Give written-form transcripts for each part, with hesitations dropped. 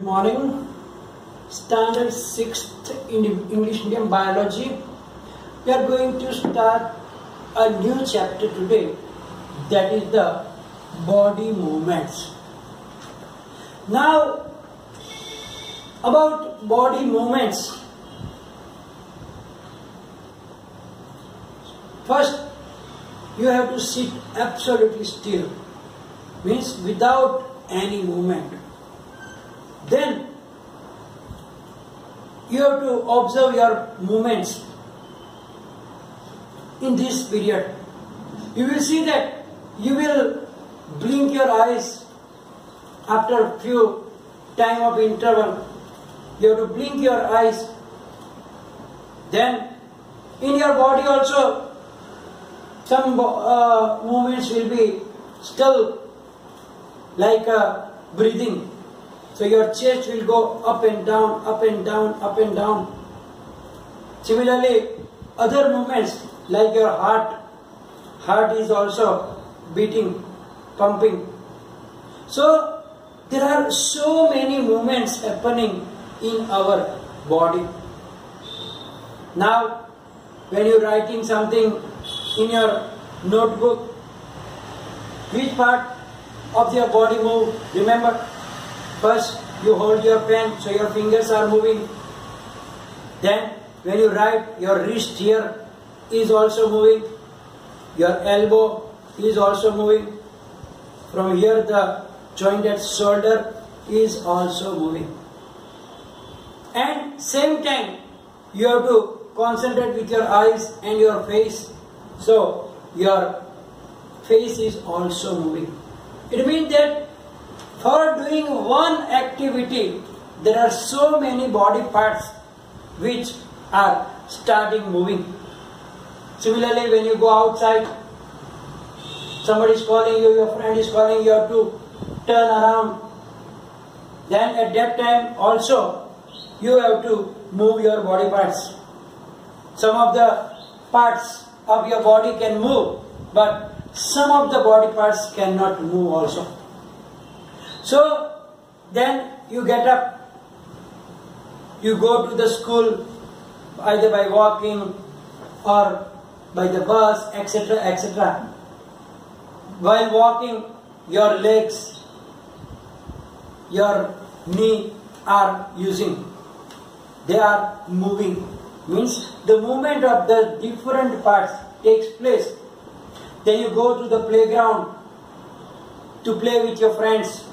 morning. Standard 6th in English medium biology. We are going to start a new chapter today, that is the body movements. Now, about body movements. First, you have to sit absolutely still, means without any movement. Then, you have to observe your movements in this period. You will see that you will blink your eyes after a few time of interval. You have to blink your eyes. Then, in your body also, some movements will be still like breathing. So your chest will go up and down, up and down, up and down. Similarly, other movements like your heart is also beating, pumping. So there are so many movements happening in our body. Now, when you're writing something in your notebook, which part of your body move? Remember, first you hold your pen, so your fingers are moving. Then when you write, your wrist here is also moving. Your elbow is also moving. From here the jointed shoulder is also moving. And same time you have to concentrate with your eyes and your face. So your face is also moving. It means that for doing one activity, there are so many body parts which are starting moving. Similarly, when you go outside, somebody is calling you, your friend is calling, you have to turn around. Then at that time also, you have to move your body parts. Some of the parts of your body can move, but some of the body parts cannot move also. So then you get up, you go to the school either by walking or by the bus, etc., etc. While walking, your legs, your knee are using, they are moving. Means the movement of the different parts takes place. Then you go to the playground to play with your friends.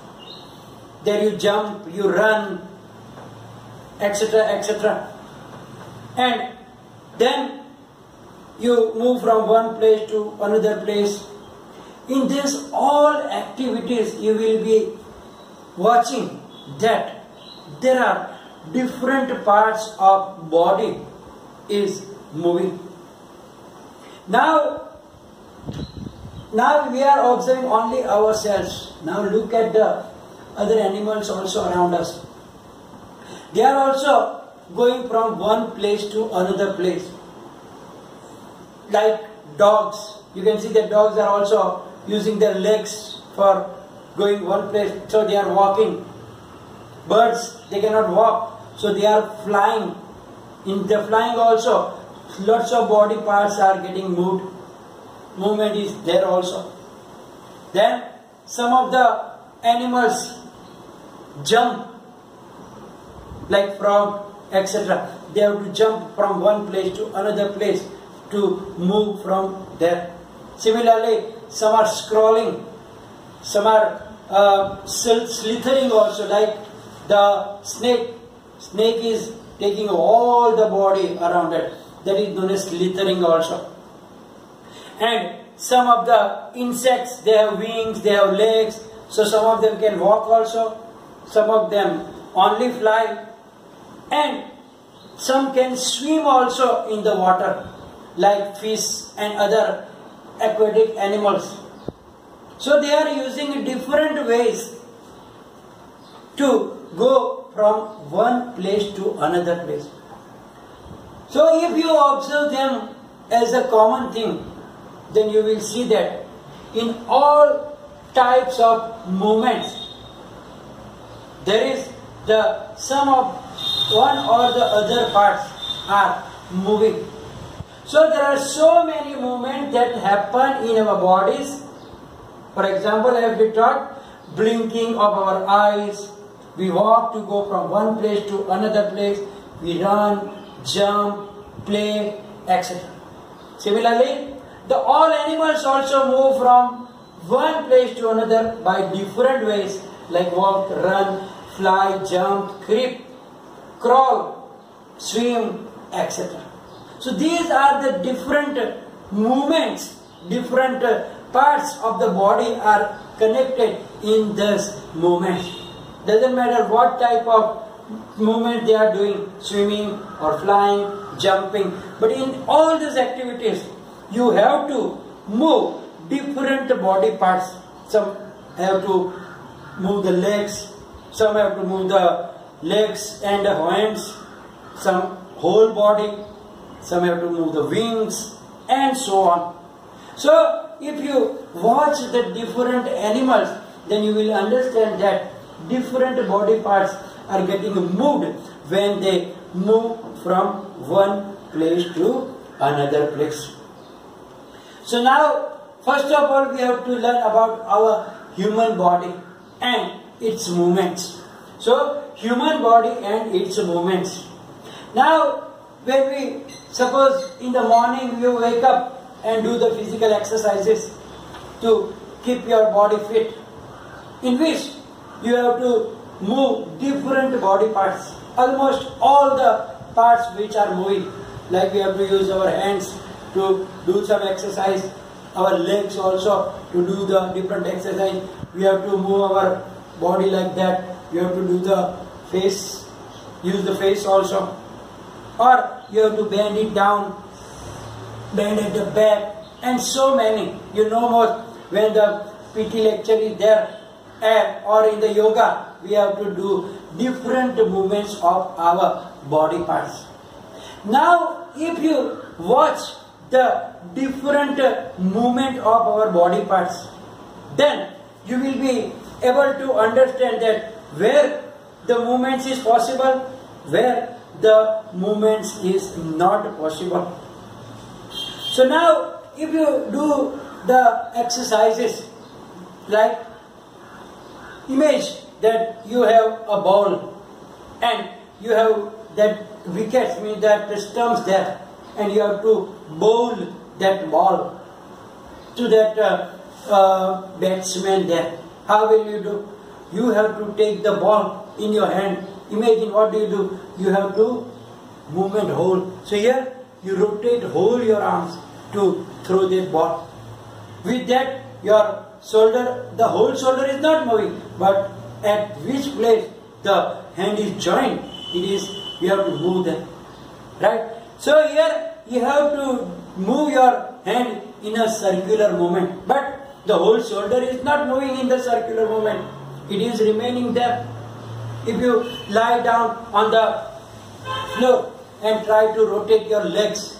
There you jump, you run, etc., etc. And then you move from one place to another place. In this all activities, you will be watching that there are different parts of body is moving. Now we are observing only ourselves. Now look at the other animals also around us. They are also going from one place to another place. Like dogs. You can see that dogs are also using their legs for going one place. So they are walking. Birds, they cannot walk. So they are flying. In the flying also, lots of body parts are getting moved. Movement is there also. Then some of the animals jump, like frog, etc. They have to jump from one place to another place to move from there. Similarly, some are scrolling, some are slithering also, like the snake. Snake is taking all the body around it. That is known as slithering also. And some of the insects, they have wings, they have legs. So some of them can walk also. Some of them only fly. And some can swim also in the water, like fish and other aquatic animals. So they are using different ways to go from one place to another place. So if you observe them as a common thing, then you will see that in all types of movements, there is the sum of one or the other parts are moving. So there are so many movements that happen in our bodies. For example, as we talked, blinking of our eyes, we walk to go from one place to another place, we run, jump, play, etc. Similarly, all animals also move from one place to another by different ways, like walk, run, fly, jump, creep, crawl, swim, etc. So these are the different movements, different parts of the body are connected in this movement. Doesn't matter what type of movement they are doing, swimming or flying, jumping, but in all these activities you have to move different body parts. Some have to move the legs, some have to move the legs and the hands, some whole body, some have to move the wings, and so on. So if you watch the different animals, then you will understand that different body parts are getting moved when they move from one place to another place. So now, first of all, we have to learn about our human body and its movements. So, human body and its movements. Now, when we, suppose in the morning you wake up and do the physical exercises to keep your body fit, in which you have to move different body parts, almost all the parts which are moving, like we have to use our hands to do some exercise, our legs also to do the different exercise, we have to move our body like that, we have to do the face, use the face also, or you have to bend it down, bend at the back, and so many. You know more when the PT lecture is there, or in the yoga, we have to do different movements of our body parts. Now, if you watch the different movement of our body parts, then you will be able to understand that where the movements is possible, where the movements is not possible. So now, if you do the exercises, like image that you have a ball and you have that wickets, means that the stumps there, and you have to bowl that ball to that batsman there. How will you do? You have to take the ball in your hand. Imagine what do? You have to movement whole. So here you rotate whole your arms to throw that ball. With that your shoulder, the whole shoulder is not moving, but at which place the hand is joined, it is, you have to move them. Right? So here you have to move your hand in a circular movement, but the whole shoulder is not moving in the circular movement. It is remaining there. If you lie down on the floor and try to rotate your legs,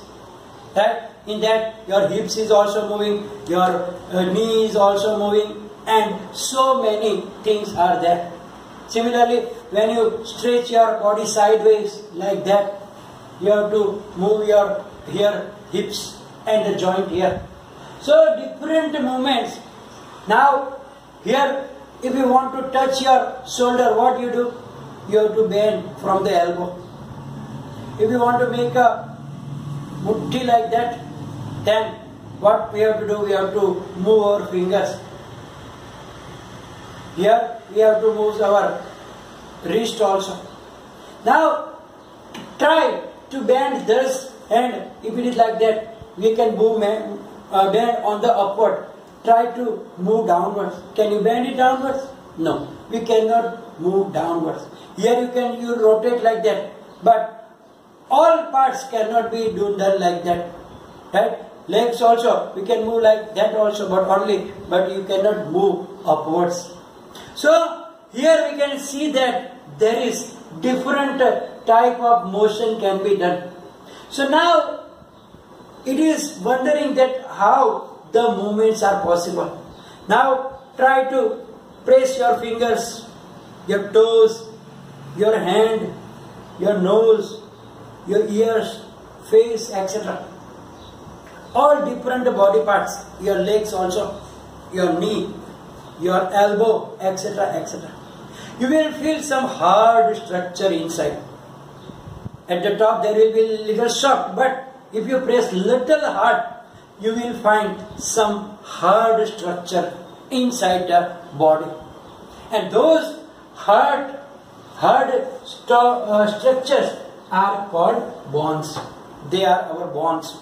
right? In that your hips is also moving, your knee is also moving, and so many things are there. Similarly, when you stretch your body sideways like that, you have to move your here hips and the joint here. So different movements. Now here, if you want to touch your shoulder, what you do? You have to bend from the elbow. If you want to make a mutti like that, then what we have to do? We have to move our fingers. Here we have to move our wrist also. Now try to bend this hand. If it is like that, we can move bend on the upward. Try to move downwards. Can you bend it downwards? No, we cannot move downwards. Here you rotate like that, but all parts cannot be done like that. Right? Legs also, we can move like that also, but you cannot move upwards. So here we can see that there is different type of motion can be done. So now it is wondering that how the movements are possible. Now try to press your fingers, your toes, your hand, your nose, your ears, face, etc. All different body parts, your legs also, your knee, your elbow, etc., etc. You will feel some hard structure inside. At the top there will be little soft, but if you press little hard, you will find some hard structure inside the body. And those hard structures are called bones. They are our bones.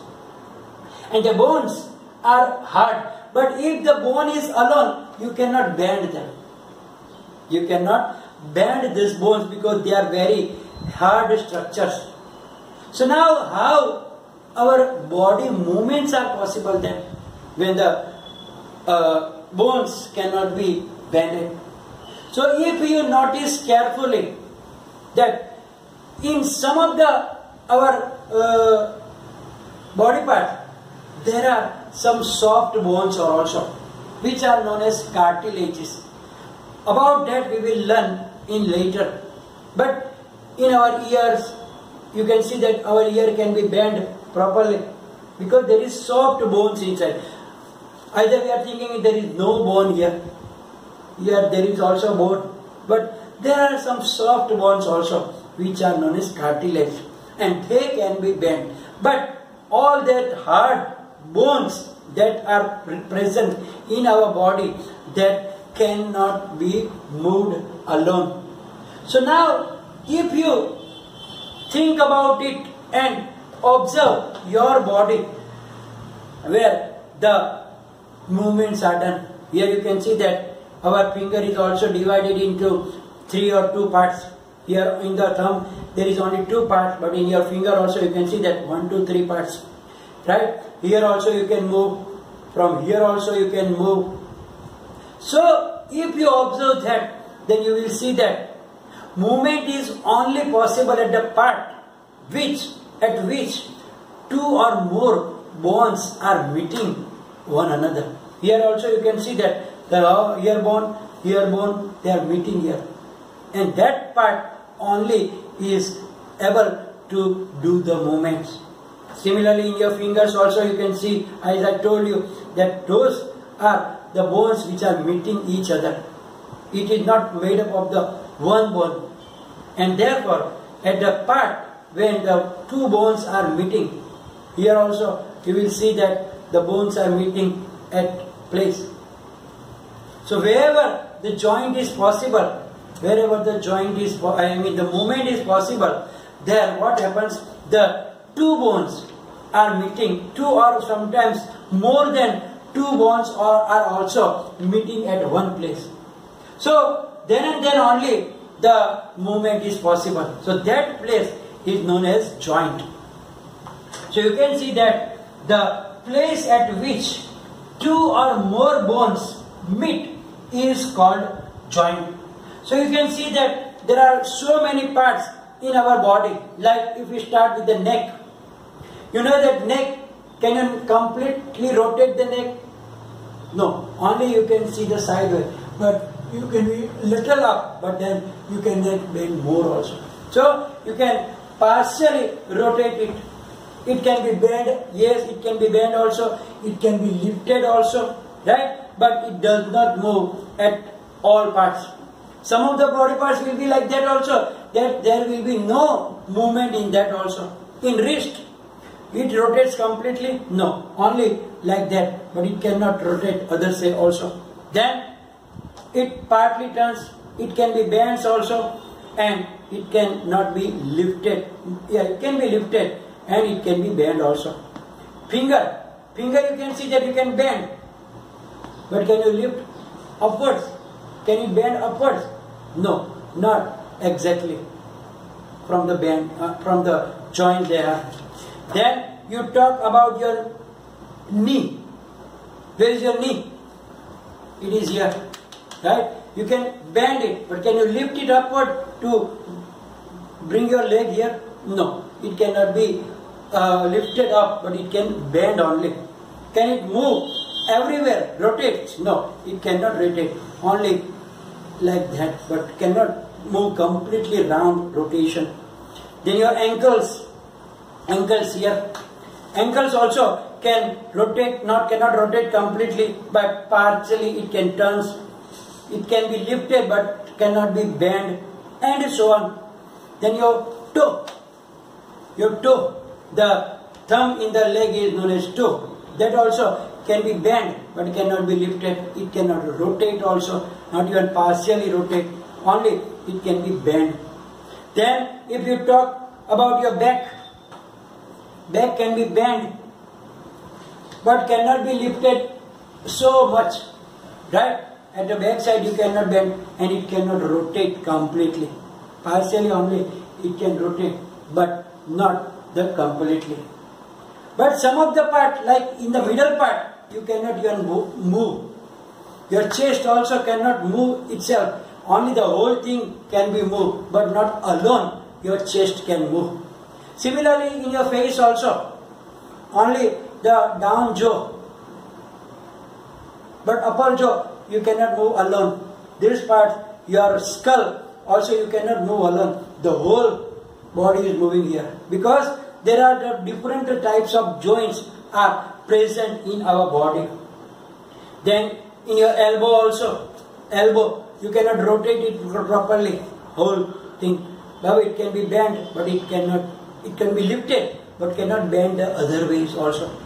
And the bones are hard. But if the bone is alone, you cannot bend them. You cannot bend these bones because they are very hard structures. So now how our body movements are possible then when the bones cannot be bended? So if you notice carefully that in some of our body part there are some soft bones also, which are known as cartilages. About that we will learn in later. But in our ears, you can see that our ear can be bent properly because there is soft bones inside. Either we are thinking there is no bone here. Here there is also bone. But there are some soft bones also which are known as cartilage, and they can be bent. But all that hard bones that are present in our body, that cannot be moved alone. So now if you think about it and observe your body where the movements are done. Here you can see that our finger is also divided into 3 or 2 parts. Here in the thumb there is only 2 parts, but in your finger also you can see that 1, 2, 3 parts. Right? Here also you can move. From here also you can move. So if you observe that, then you will see that movement is only possible at the part at which 2 or more bones are meeting one another. Here also you can see that the ear bone, they are meeting here. And that part only is able to do the movements. Similarly in your fingers also you can see, as I told you, that those are the bones which are meeting each other. It is not made up of the one bone. And therefore at the part when the 2 bones are meeting, here also you will see that the bones are meeting at place. So wherever the joint is possible, the movement is possible, there what happens? The 2 bones are meeting, 2 or sometimes more than 2 bones are also meeting at one place. So then and then only the movement is possible. So that place is known as joint. So you can see that the place at which 2 or more bones meet is called joint. So you can see that there are so many parts in our body. Like if we start with the neck, you know that neck, can you completely rotate the neck? No, only you can see the sideways, but you can be little up, but then you can bend more also. So you can partially rotate it. It can be bent, yes, it can be bent also, it can be lifted also, right? But it does not move at all parts. Some of the body parts will be like that also, that there will be no movement in that also. In wrist, it rotates completely? No, only like that, but it cannot rotate other side also. Then it partly turns, it can be bent also, and it cannot be lifted. Yeah, it can be lifted and it can be bent also. Finger you can see that you can bend, but can you lift upwards? Can you bend upwards? No, not exactly from the bend, from the joint there. Then you talk about your knee. Where is your knee? It is here, right? You can bend it, but can you lift it upward to bring your leg here? No, it cannot be lifted up, but it can bend only. Can it move everywhere, rotate? No, it cannot rotate, only like that, but cannot move completely round rotation. Then your ankles here. Ankles also can rotate, cannot rotate completely, but partially it can turn. It can be lifted but cannot be bent, and so on. Then your toe, the thumb in the leg is known as toe. That also can be bent but cannot be lifted. It cannot rotate also, not even partially rotate. Only it can be bent. Then if you talk about your back can be bent but cannot be lifted so much, right? At the back side you cannot bend and it cannot rotate completely. Partially only it can rotate, but not the completely. But some of the part, like in the middle part, you cannot even move. Your chest also cannot move itself. Only the whole thing can be moved, but not alone your chest can move. Similarly in your face also, only the down jaw, but upper jaw you cannot move alone. This part, your skull also you cannot move alone. The whole body is moving here because there are the different types of joints are present in our body. Then in your elbow also, you cannot rotate it properly, whole thing. Now it can be bent but it can be lifted but cannot bend the other ways also.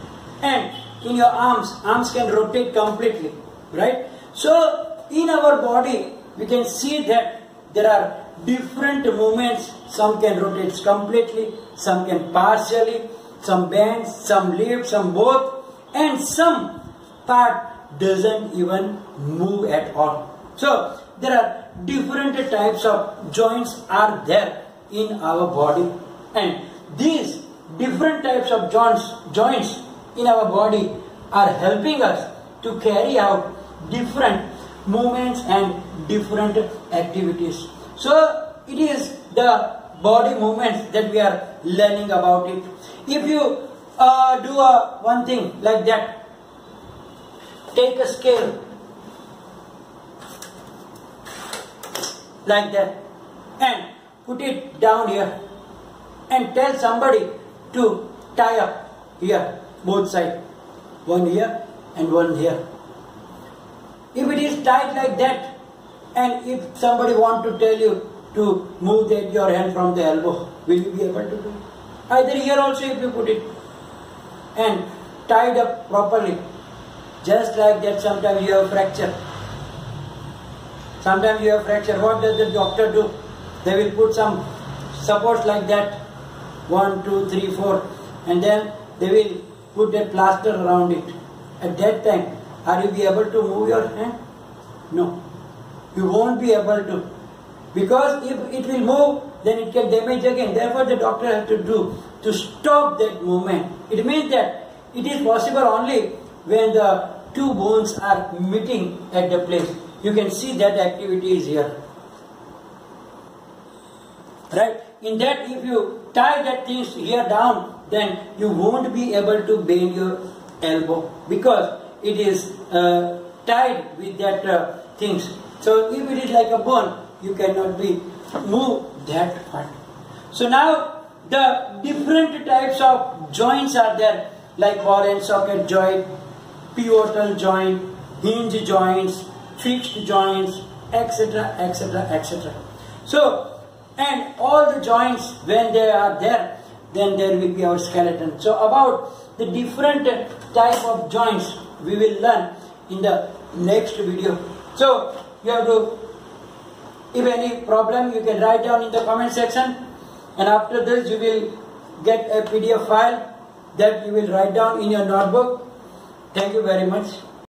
And in your arms can rotate completely, right? So in our body we can see that there are different movements. Some can rotate completely, some can partially, some bend, some lift, some both, and some part doesn't even move at all. So there are different types of joints are there in our body, and these different types of joints in our body are helping us to carry out different movements and different activities. So it is the body movements that we are learning about it. If you do one thing like that, take a scale like that and put it down here and tell somebody to tie up here, both sides, one here and one here. If it is tight like that, and if somebody want to tell you to move your hand from the elbow, will you be able to do it? Either here also if you put it and tied up properly, just like that. Sometimes you have fracture. Sometimes you have fracture. What does the doctor do? They will put some supports like that, 1, 2, 3, 4, and then they will put that plaster around it. At that time, are you be able to move your hand? No, you won't be able to, because if it will move, then it can damage again. Therefore, the doctor has to do to stop that movement. It means that it is possible only when the two bones are meeting at the place. You can see that activity is here, right? In that, if you tie that things here down, then you won't be able to bend your elbow because it is tied with that things. So if it is like a bone, you cannot be move that part. So now the different types of joints are there, like ball and socket joint, pivotal joint, hinge joints, fixed joints, etc., etc., etc. So, and all the joints, when they are there, then there will be our skeleton. So about the different type of joints we will learn in the next video. So you have to, if any problem, you can write down in the comment section, and after this you will get a PDF file that you will write down in your notebook. Thank you very much.